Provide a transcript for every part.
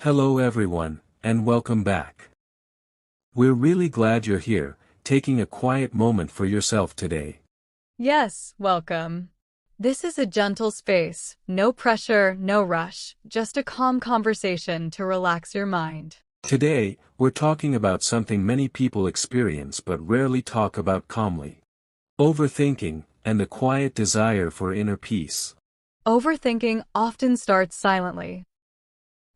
Hello everyone, and welcome back. We're really glad you're here, taking a quiet moment for yourself today. Yes, welcome. This is a gentle space, no pressure, no rush, just a calm conversation to relax your mind. Today, we're talking about something many people experience but rarely talk about calmly. Overthinking, and the quiet desire for inner peace. Overthinking often starts silently.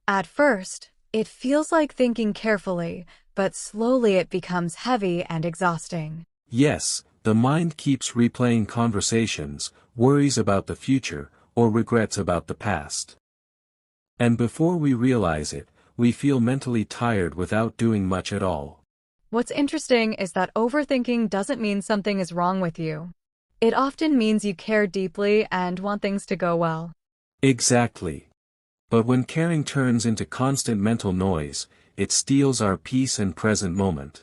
At first, it feels like thinking carefully, but slowly it becomes heavy and exhausting. Yes, the mind keeps replaying conversations, worries about the future, or regrets about the past. And before we realize it, we feel mentally tired without doing much at all. What's interesting is that overthinking doesn't mean something is wrong with you. It often means you care deeply and want things to go well. Exactly. But when caring turns into constant mental noise, it steals our peace and present moment.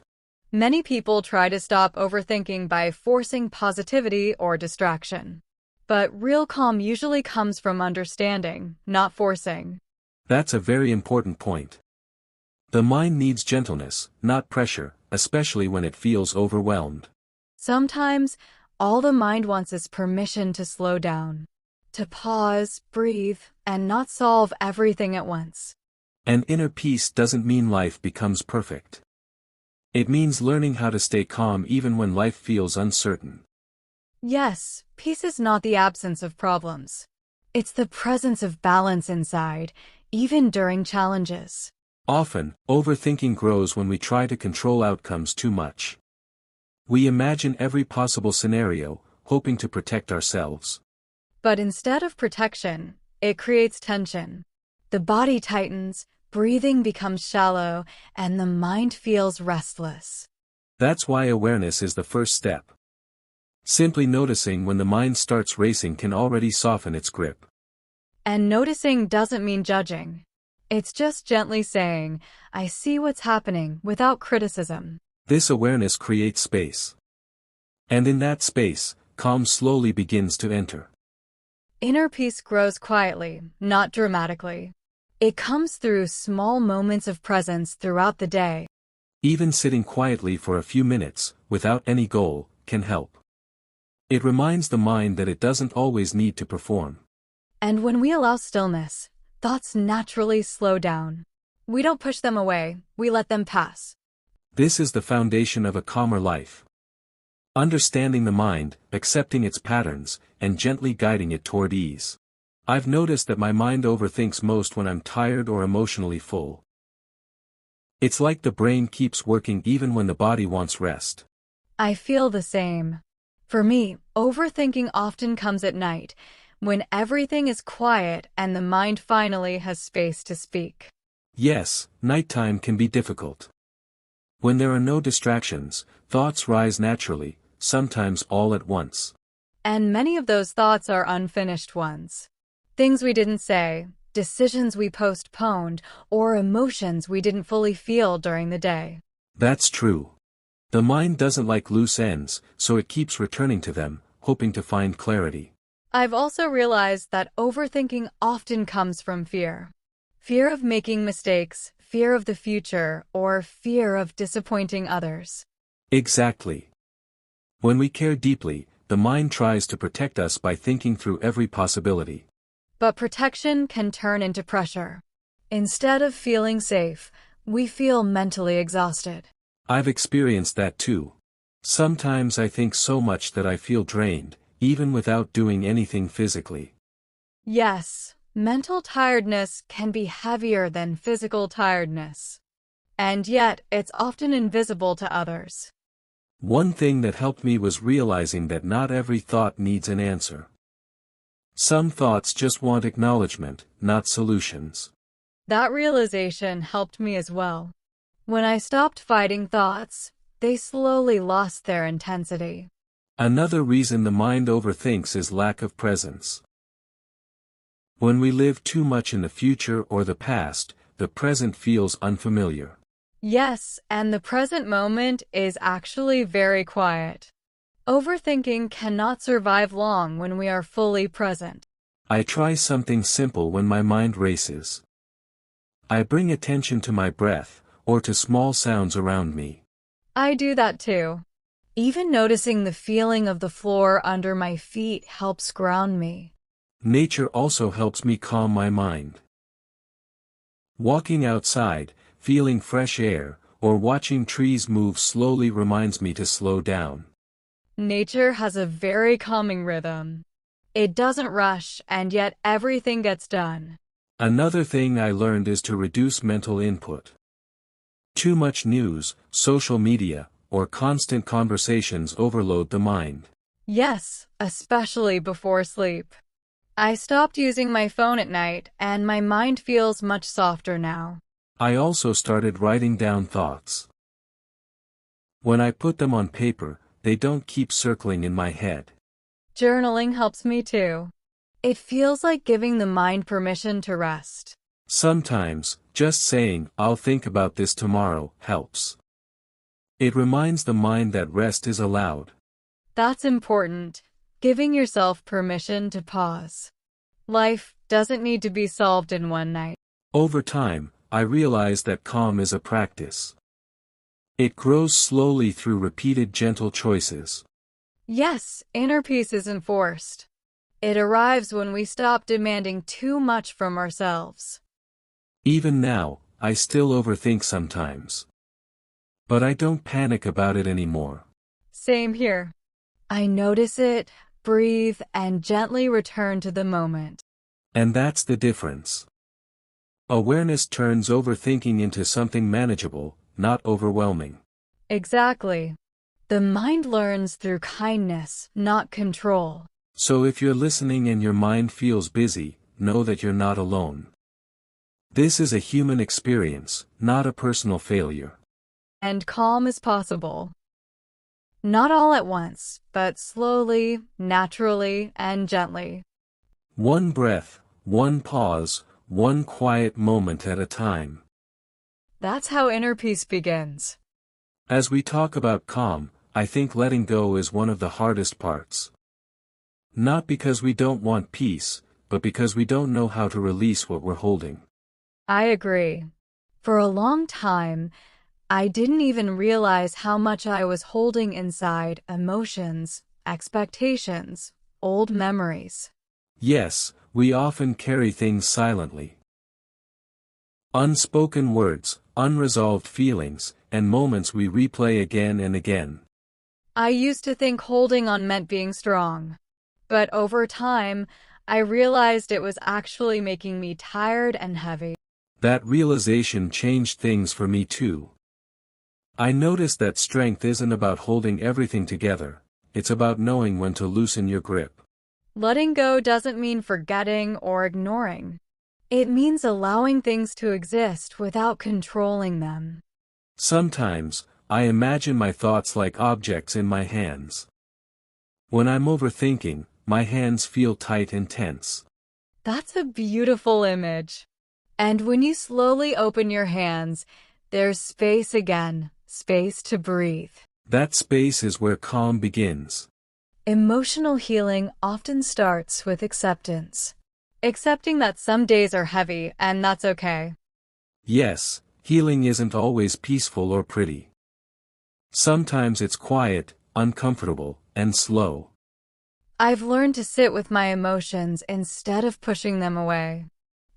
Many people try to stop overthinking by forcing positivity or distraction. But real calm usually comes from understanding, not forcing. That's a very important point. The mind needs gentleness, not pressure, especially when it feels overwhelmed. Sometimes, all the mind wants is permission to slow down, to pause, breathe, and not solve everything at once. And inner peace doesn't mean life becomes perfect. It means learning how to stay calm even when life feels uncertain. Yes, peace is not the absence of problems. It's the presence of balance inside, even during challenges. Often, overthinking grows when we try to control outcomes too much. We imagine every possible scenario, hoping to protect ourselves. But instead of protection, it creates tension. The body tightens, breathing becomes shallow, and the mind feels restless. That's why awareness is the first step. Simply noticing when the mind starts racing can already soften its grip. And noticing doesn't mean judging. It's just gently saying, I see what's happening, without criticism. This awareness creates space. And in that space, calm slowly begins to enter. Inner peace grows quietly, not dramatically. It comes through small moments of presence throughout the day. Even sitting quietly for a few minutes, without any goal, can help. It reminds the mind that it doesn't always need to perform. And when we allow stillness, thoughts naturally slow down. We don't push them away, we let them pass. This is the foundation of a calmer life. Understanding the mind, accepting its patterns, and gently guiding it toward ease. I've noticed that my mind overthinks most when I'm tired or emotionally full. It's like the brain keeps working even when the body wants rest. I feel the same. For me, overthinking often comes at night, when everything is quiet and the mind finally has space to speak. Yes, nighttime can be difficult. When there are no distractions, thoughts rise naturally, sometimes all at once. And many of those thoughts are unfinished ones. Things we didn't say, decisions we postponed, or emotions we didn't fully feel during the day. That's true. The mind doesn't like loose ends, so it keeps returning to them, hoping to find clarity. I've also realized that overthinking often comes from fear. Fear of making mistakes, fear of the future, or fear of disappointing others. Exactly. When we care deeply, the mind tries to protect us by thinking through every possibility. But protection can turn into pressure. Instead of feeling safe, we feel mentally exhausted. I've experienced that too. Sometimes I think so much that I feel drained, even without doing anything physically. Yes, mental tiredness can be heavier than physical tiredness. And yet, it's often invisible to others. One thing that helped me was realizing that not every thought needs an answer. Some thoughts just want acknowledgement, not solutions. That realization helped me as well. When I stopped fighting thoughts, they slowly lost their intensity. Another reason the mind overthinks is lack of presence. When we live too much in the future or the past, the present feels unfamiliar. Yes, and the present moment is actually very quiet. Overthinking cannot survive long when we are fully present. I try something simple when my mind races. I bring attention to my breath, or to small sounds around me. I do that too. Even noticing the feeling of the floor under my feet helps ground me. Nature also helps me calm my mind. Walking outside, feeling fresh air, or watching trees move slowly reminds me to slow down. Nature has a very calming rhythm. It doesn't rush, and yet everything gets done. Another thing I learned is to reduce mental input. Too much news, social media, or constant conversations overload the mind. Yes, especially before sleep. I stopped using my phone at night, and my mind feels much softer now. I also started writing down thoughts. When I put them on paper, they don't keep circling in my head. Journaling helps me too. It feels like giving the mind permission to rest. Sometimes, just saying, "I'll think about this tomorrow," helps. It reminds the mind that rest is allowed. That's important, giving yourself permission to pause. Life doesn't need to be solved in one night. Over time, I realized that calm is a practice. It grows slowly through repeated gentle choices. Yes, inner peace isn't forced. It arrives when we stop demanding too much from ourselves. Even now, I still overthink sometimes. But I don't panic about it anymore. Same here. I notice it, breathe, and gently return to the moment. And that's the difference. Awareness turns overthinking into something manageable, not overwhelming. Exactly. The mind learns through kindness, not control. So if you're listening and your mind feels busy, know that you're not alone. This is a human experience, not a personal failure. And calm is possible. Not all at once, but slowly, naturally, and gently. One breath, one pause, one quiet moment at a time. That's how inner peace begins. As we talk about calm, I think letting go is one of the hardest parts. Not because we don't want peace, but because we don't know how to release what we're holding. I agree. For a long time, I didn't even realize how much I was holding inside: emotions, expectations, old memories. Yes, we often carry things silently. Unspoken words, unresolved feelings, and moments we replay again and again. I used to think holding on meant being strong. But over time, I realized it was actually making me tired and heavy. That realization changed things for me too. I noticed that strength isn't about holding everything together, it's about knowing when to loosen your grip. Letting go doesn't mean forgetting or ignoring. It means allowing things to exist without controlling them. Sometimes, I imagine my thoughts like objects in my hands. When I'm overthinking, my hands feel tight and tense. That's a beautiful image. And when you slowly open your hands, there's space again, space to breathe. That space is where calm begins. Emotional healing often starts with acceptance. Accepting that some days are heavy, and that's okay. Yes, healing isn't always peaceful or pretty. Sometimes it's quiet, uncomfortable, and slow. I've learned to sit with my emotions instead of pushing them away.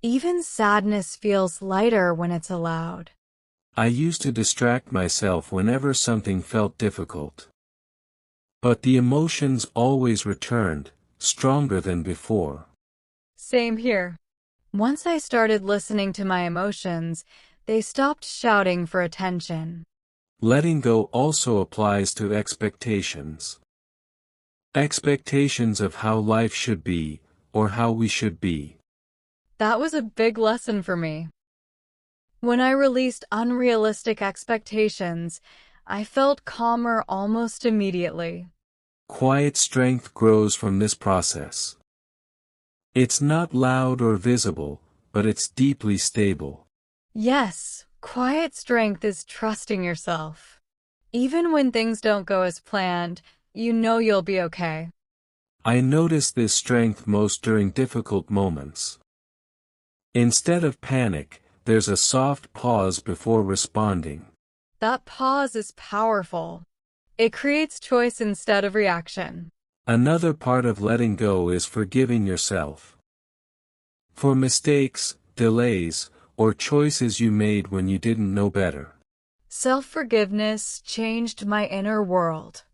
Even sadness feels lighter when it's allowed. I used to distract myself whenever something felt difficult. But the emotions always returned, stronger than before. Same here. Once I started listening to my emotions, they stopped shouting for attention. Letting go also applies to expectations. Expectations of how life should be, or how we should be. That was a big lesson for me. When I released unrealistic expectations, I felt calmer almost immediately. Quiet strength grows from this process. It's not loud or visible, but it's deeply stable. Yes, quiet strength is trusting yourself. Even when things don't go as planned, you know you'll be okay. I notice this strength most during difficult moments. Instead of panic, there's a soft pause before responding. That pause is powerful. It creates choice instead of reaction. Another part of letting go is forgiving yourself. For mistakes, delays, or choices you made when you didn't know better. Self-forgiveness changed my inner world.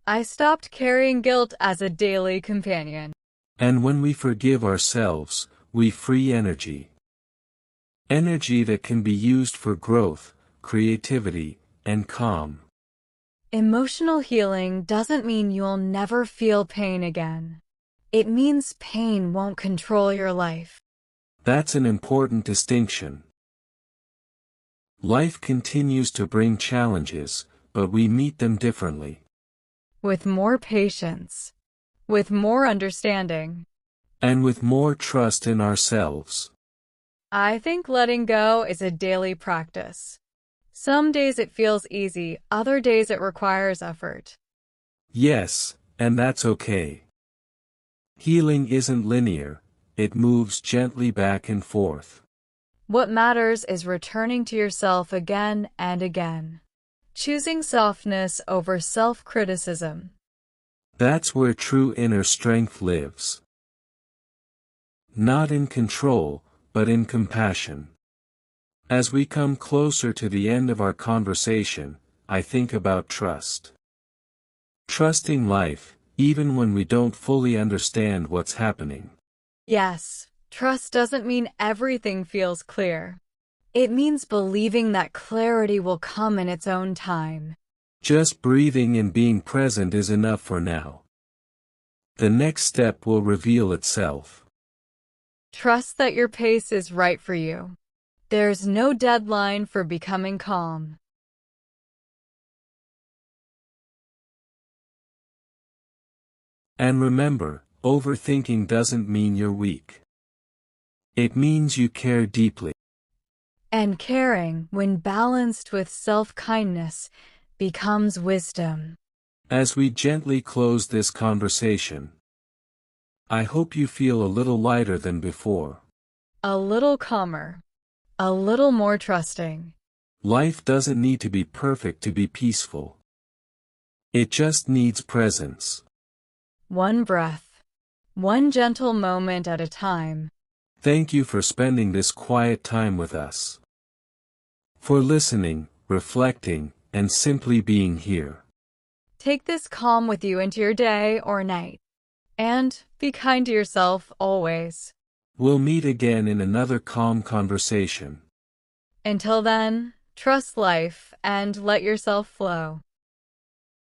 I stopped carrying guilt as a daily companion. And when we forgive ourselves, we free energy. Energy that can be used for growth, creativity, and calm. Emotional healing doesn't mean you'll never feel pain again. It means pain won't control your life. That's an important distinction. Life continues to bring challenges, but we meet them differently. With more patience. With more understanding. And with more trust in ourselves. I think letting go is a daily practice. Some days it feels easy, other days it requires effort. Yes, and that's okay. Healing isn't linear, it moves gently back and forth. What matters is returning to yourself again and again. Choosing softness over self-criticism. That's where true inner strength lives. Not in control, but in compassion. As we come closer to the end of our conversation, I think about trust. Trusting life, even when we don't fully understand what's happening. Yes, trust doesn't mean everything feels clear. It means believing that clarity will come in its own time. Just breathing and being present is enough for now. The next step will reveal itself. Trust that your pace is right for you. There's no deadline for becoming calm. And remember, overthinking doesn't mean you're weak. It means you care deeply. And caring, when balanced with self-kindness, becomes wisdom. As we gently close this conversation, I hope you feel a little lighter than before. A little calmer. A little more trusting. Life doesn't need to be perfect to be peaceful. It just needs presence. One breath. One gentle moment at a time. Thank you for spending this quiet time with us. For listening, reflecting, and simply being here. Take this calm with you into your day or night. And be kind to yourself always. We'll meet again in another calm conversation. Until then, trust life and let yourself flow.